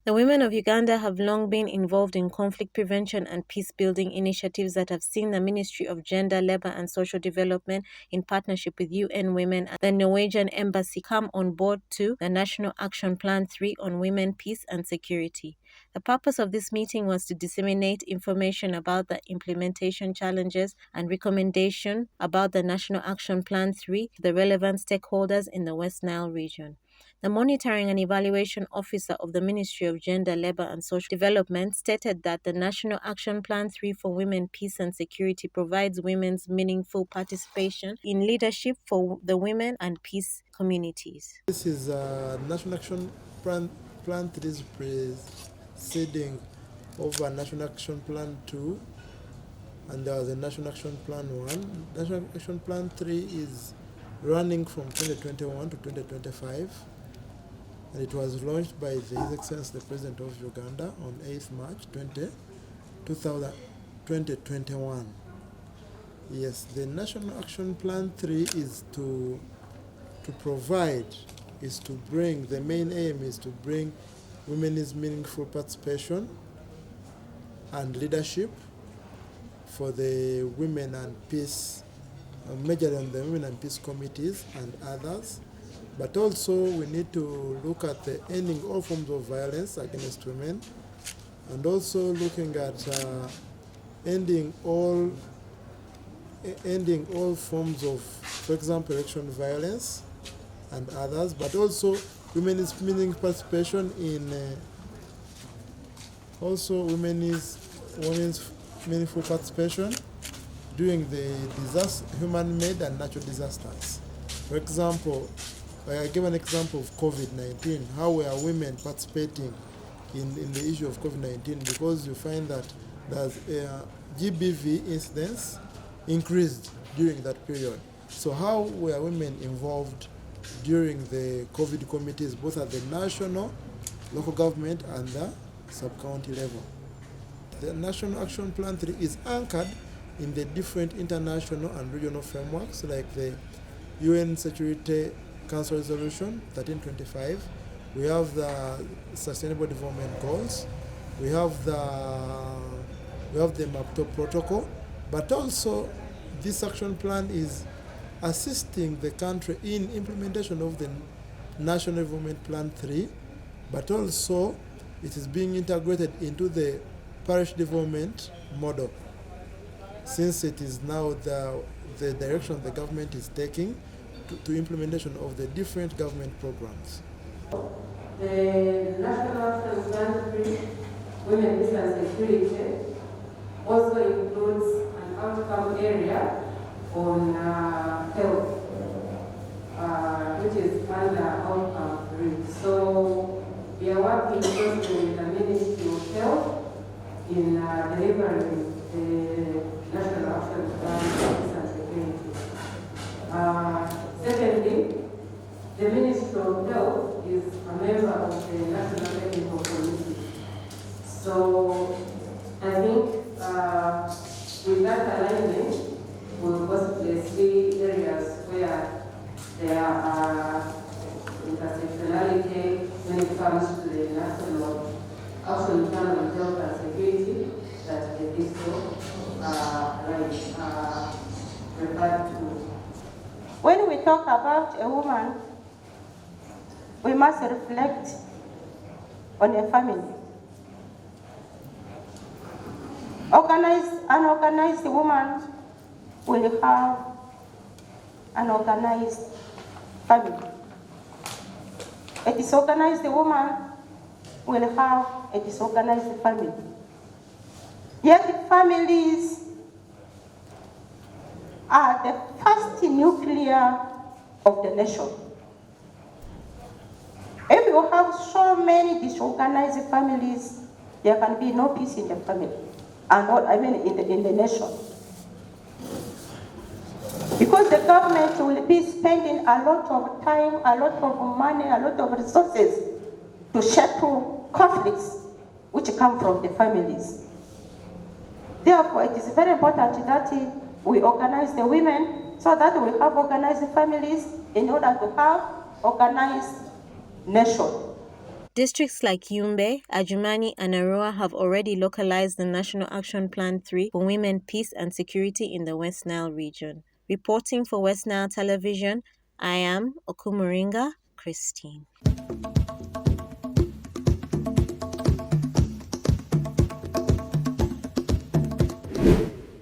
The women of Uganda have long been involved in conflict prevention and peace-building initiatives that have seen the Ministry of Gender, Labour and Social Development, in partnership with UN Women and the Norwegian Embassy, come on board to the National Action Plan 3 on Women, Peace and Security. The purpose of this meeting was to disseminate information about the implementation challenges and recommendation about the National Action Plan 3 to the relevant stakeholders in the West Nile region. The Monitoring and Evaluation Officer of the Ministry of Gender, Labour and Social Development stated that the National Action Plan 3 for Women, Peace and Security provides women's meaningful participation in leadership for the women and peace communities. This is National Action Plan 3 is preceding over National Action Plan 2, and there was a National Action Plan 1. National Action Plan 3 is running from 2021 to 2025, and it was launched by His Excellency the President of Uganda on 8th March 2021. Yes, the National Action Plan 3 is to provide, is to bring, the main aim is to bring women's meaningful participation and leadership for the women and peace, majorly on the women and peace committees and others. But also we need to look at the ending all forms of violence against women, and also looking at ending all forms of, for example, election violence and others, but also women's meaningful participation in women's meaningful participation during the human-made and natural disasters. For example, I give an example of COVID-19, how were women participating in the issue of COVID-19, because you find that there's GBV incidence increased during that period. So how were women involved during the COVID committees, both at the national, local government and the sub-county level? The National Action Plan 3 is anchored in the different international and regional frameworks like the UN Security Council Resolution 1325. We have the Sustainable Development Goals. We have the Maputo Protocol. But also, this action plan is assisting the country in implementation of the National Development Plan 3, but also it is being integrated into the parish development model, since it is now the direction the government is taking to implementation of the different government programs. The National Action Plan 3, Women, Peace and Security, also includes an outcome area on health, which is under outcome 3. So we are working closely with the Ministry of Health in delivering the National Action Plan for Peace and Security. Secondly, the Ministry of Health is a member of the National Technical Committee. So I think with that alignment, we'll possibly see areas where there are intersectionality when it comes to the National Action Plan on Health and Security that the district referred to. When we talk about a woman, we must reflect on a family. An organized woman will have an organized family. A disorganized woman will have a disorganized family. Yet families are the first nuclear of the nation. If you have so many disorganized families, there can be no peace in the family, and in the nation. Because the government will be spending a lot of time, a lot of money, a lot of resources to settle conflicts which come from the families. Therefore, it is very important that we organize the women so that we have organized families in order to have organized nation. Districts like Yumbe, Adjumani, and Arua have already localized the National Action Plan 3 for women, peace, and security in the West Nile region. Reporting for West Nile Television, I am Okumuringa Christine.